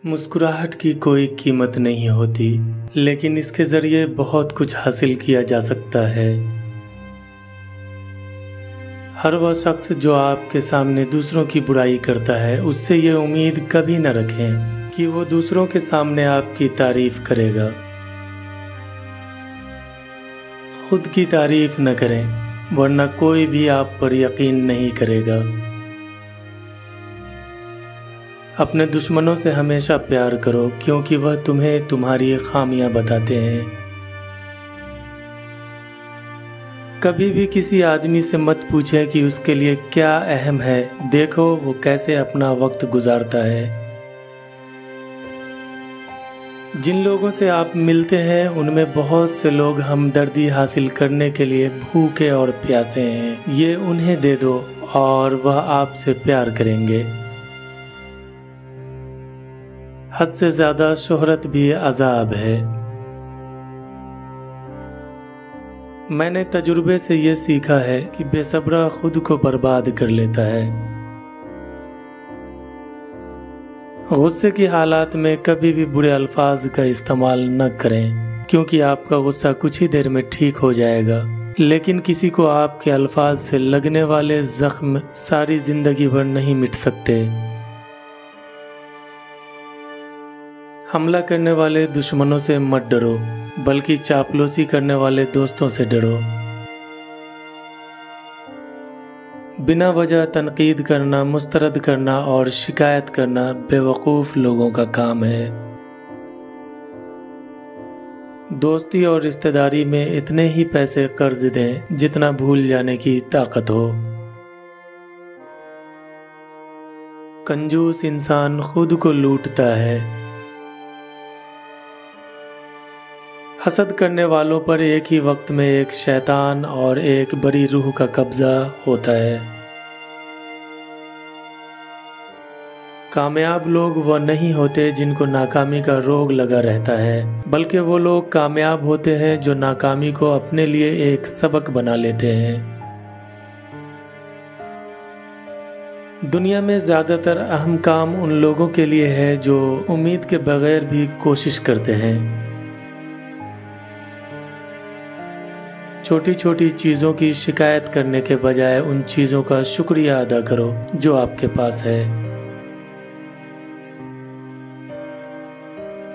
मुस्कुराहट की कोई कीमत नहीं होती, लेकिन इसके ज़रिए बहुत कुछ हासिल किया जा सकता है। हर वह शख्स जो आपके सामने दूसरों की बुराई करता है, उससे ये उम्मीद कभी न रखें कि वो दूसरों के सामने आपकी तारीफ करेगा। खुद की तारीफ न करें, वरना कोई भी आप पर यकीन नहीं करेगा। अपने दुश्मनों से हमेशा प्यार करो, क्योंकि वह तुम्हें तुम्हारी खामियां बताते हैं। कभी भी किसी आदमी से मत पूछें कि उसके लिए क्या अहम है, देखो वो कैसे अपना वक्त गुजारता है। जिन लोगों से आप मिलते हैं उनमें बहुत से लोग हमदर्दी हासिल करने के लिए भूखे और प्यासे हैं। ये उन्हें दे दो और वह आपसे प्यार करेंगे। हद से ज्यादा शोहरत भी अजाब है। मैंने तजुर्बे से ये सीखा है कि बेसब्रा खुद को बर्बाद कर लेता है। गुस्से की हालात में कभी भी बुरे अल्फाज का इस्तेमाल न करें, क्योंकि आपका गुस्सा कुछ ही देर में ठीक हो जाएगा, लेकिन किसी को आपके अल्फाज से लगने वाले जख्म सारी जिंदगी भर नहीं मिट सकते। हमला करने वाले दुश्मनों से मत डरो, बल्कि चापलूसी करने वाले दोस्तों से डरो। बिना वजह तनकीद करना, मुस्तरद करना और शिकायत करना बेवकूफ़ लोगों का काम है। दोस्ती और रिश्तेदारी में इतने ही पैसे कर्ज दें जितना भूल जाने की ताकत हो। कंजूस इंसान खुद को लूटता है। हसद करने वालों पर एक ही वक्त में एक शैतान और एक बड़ी रूह का कब्जा होता है। कामयाब लोग वह नहीं होते जिनको नाकामी का रोग लगा रहता है, बल्कि वो लोग कामयाब होते हैं जो नाकामी को अपने लिए एक सबक बना लेते हैं। दुनिया में ज़्यादातर अहम काम उन लोगों के लिए है जो उम्मीद के बगैर भी कोशिश करते हैं। छोटी छोटी चीज़ों की शिकायत करने के बजाय उन चीज़ों का शुक्रिया अदा करो जो आपके पास है।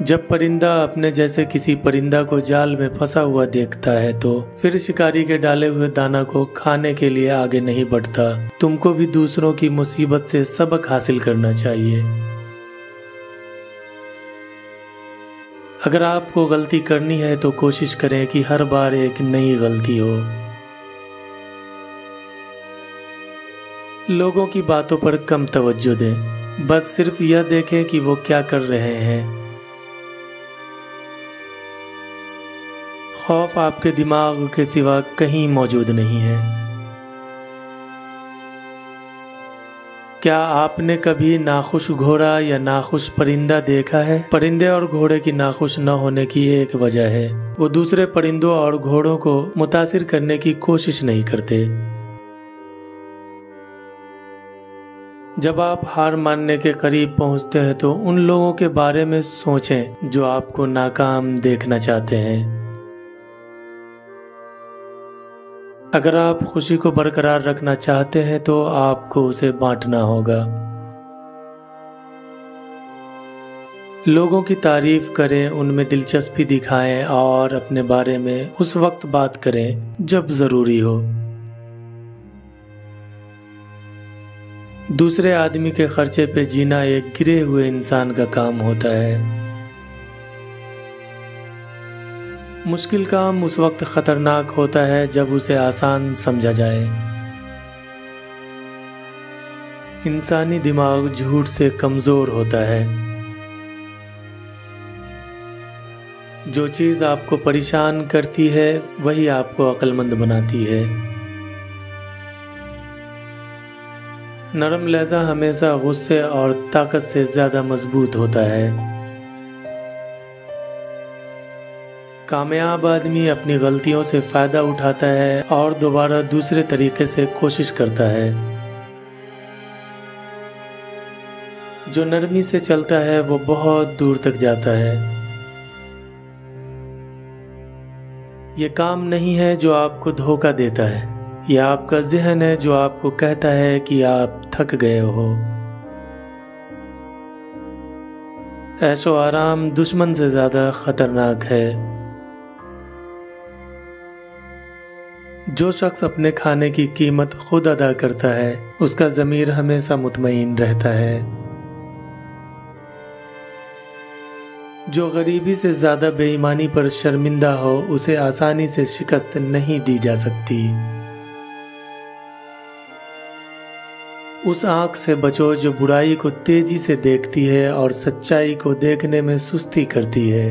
जब परिंदा अपने जैसे किसी परिंदा को जाल में फंसा हुआ देखता है तो फिर शिकारी के डाले हुए दाना को खाने के लिए आगे नहीं बढ़ता। तुमको भी दूसरों की मुसीबत से सबक हासिल करना चाहिए। अगर आपको गलती करनी है तो कोशिश करें कि हर बार एक नई गलती हो। लोगों की बातों पर कम तवज्जो दें, बस सिर्फ यह देखें कि वो क्या कर रहे हैं। खौफ आपके दिमाग के सिवा कहीं मौजूद नहीं है। क्या आपने कभी नाखुश घोड़ा या नाखुश परिंदा देखा है? परिंदे और घोड़े की नाखुश न होने की एक वजह है, वो दूसरे परिंदों और घोड़ों को मुतासिर करने की कोशिश नहीं करते। जब आप हार मानने के करीब पहुंचते हैं तो उन लोगों के बारे में सोचें जो आपको नाकाम देखना चाहते हैं। अगर आप खुशी को बरकरार रखना चाहते हैं तो आपको उसे बांटना होगा। लोगों की तारीफ करें, उनमें दिलचस्पी दिखाएं और अपने बारे में उस वक्त बात करें जब जरूरी हो। दूसरे आदमी के खर्चे पे जीना एक गिरे हुए इंसान का काम होता है। मुश्किल काम उस वक्त खतरनाक होता है जब उसे आसान समझा जाए। इंसानी दिमाग झूठ से कमजोर होता है। जो चीज आपको परेशान करती है वही आपको अक्लमंद बनाती है। नरम लहजा हमेशा गुस्से और ताकत से ज्यादा मजबूत होता है। कामयाब आदमी अपनी गलतियों से फायदा उठाता है और दोबारा दूसरे तरीके से कोशिश करता है। जो नरमी से चलता है वो बहुत दूर तक जाता है। ये काम नहीं है जो आपको धोखा देता है, यह आपका ज़हन है जो आपको कहता है कि आप थक गए हो। ऐशो आराम दुश्मन से ज़्यादा खतरनाक है। जो शख्स अपने खाने की कीमत खुद अदा करता है उसका ज़मीर हमेशा मुतमईन रहता है। जो गरीबी से ज़्यादा बेईमानी पर शर्मिंदा हो उसे आसानी से शिकस्त नहीं दी जा सकती। उस आँख से बचो जो बुराई को तेजी से देखती है और सच्चाई को देखने में सुस्ती करती है।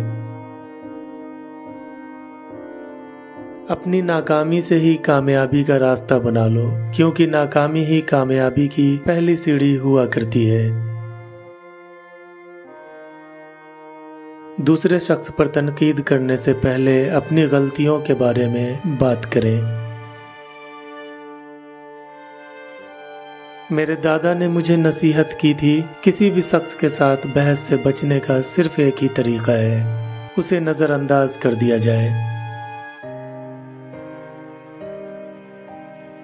अपनी नाकामी से ही कामयाबी का रास्ता बना लो, क्योंकि नाकामी ही कामयाबी की पहली सीढ़ी हुआ करती है। दूसरे शख्स पर तनकीद करने से पहले अपनी गलतियों के बारे में बात करें। मेरे दादा ने मुझे नसीहत की थी, किसी भी शख्स के साथ बहस से बचने का सिर्फ एक ही तरीका है, उसे नज़रअंदाज कर दिया जाए।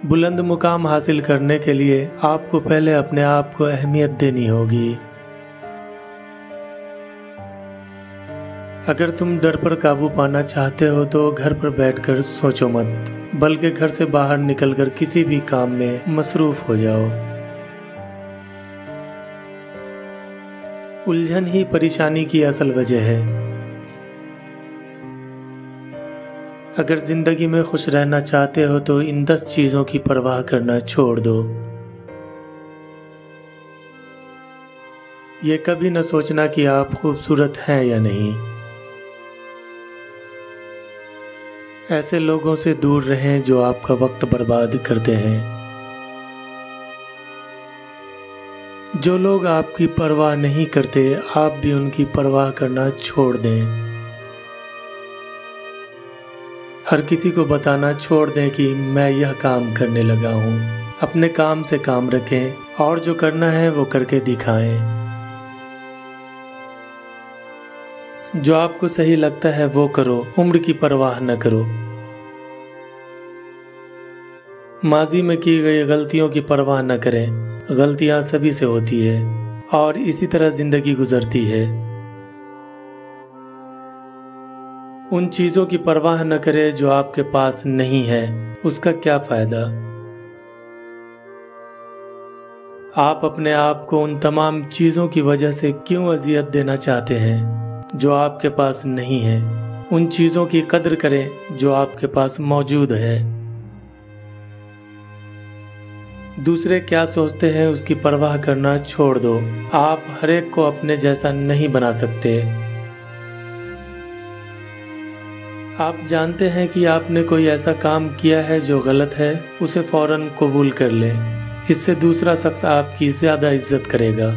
बुलंद मुकाम हासिल करने के लिए आपको पहले अपने आप को अहमियत देनी होगी। अगर तुम डर पर काबू पाना चाहते हो तो घर पर बैठकर सोचो मत, बल्कि घर से बाहर निकलकर किसी भी काम में मसरूफ हो जाओ। उलझन ही परेशानी की असल वजह है। अगर जिंदगी में खुश रहना चाहते हो तो इन 10 चीजों की परवाह करना छोड़ दो। ये कभी न सोचना कि आप खूबसूरत हैं या नहीं। ऐसे लोगों से दूर रहें जो आपका वक्त बर्बाद करते हैं। जो लोग आपकी परवाह नहीं करते, आप भी उनकी परवाह करना छोड़ दें। हर किसी को बताना छोड़ दें कि मैं यह काम करने लगा हूँ। अपने काम से काम रखें और जो करना है वो करके दिखाएं। जो आपको सही लगता है वो करो, उम्र की परवाह न करो। माजी में की गई गलतियों की परवाह न करें, गलतियां सभी से होती है और इसी तरह जिंदगी गुजरती है। उन चीज़ों की परवाह न करें जो आपके पास नहीं है, उसका क्या फ़ायदा। आप अपने आप को उन तमाम चीज़ों की वजह से क्यों अजियत देना चाहते हैं जो आपके पास नहीं है। उन चीज़ों की कदर करें जो आपके पास मौजूद है। दूसरे क्या सोचते हैं उसकी परवाह करना छोड़ दो। आप हर एक को अपने जैसा नहीं बना सकते। आप जानते हैं कि आपने कोई ऐसा काम किया है जो गलत है, उसे फौरन कबूल कर लें। इससे दूसरा शख्स आपकी ज़्यादा इज्जत करेगा।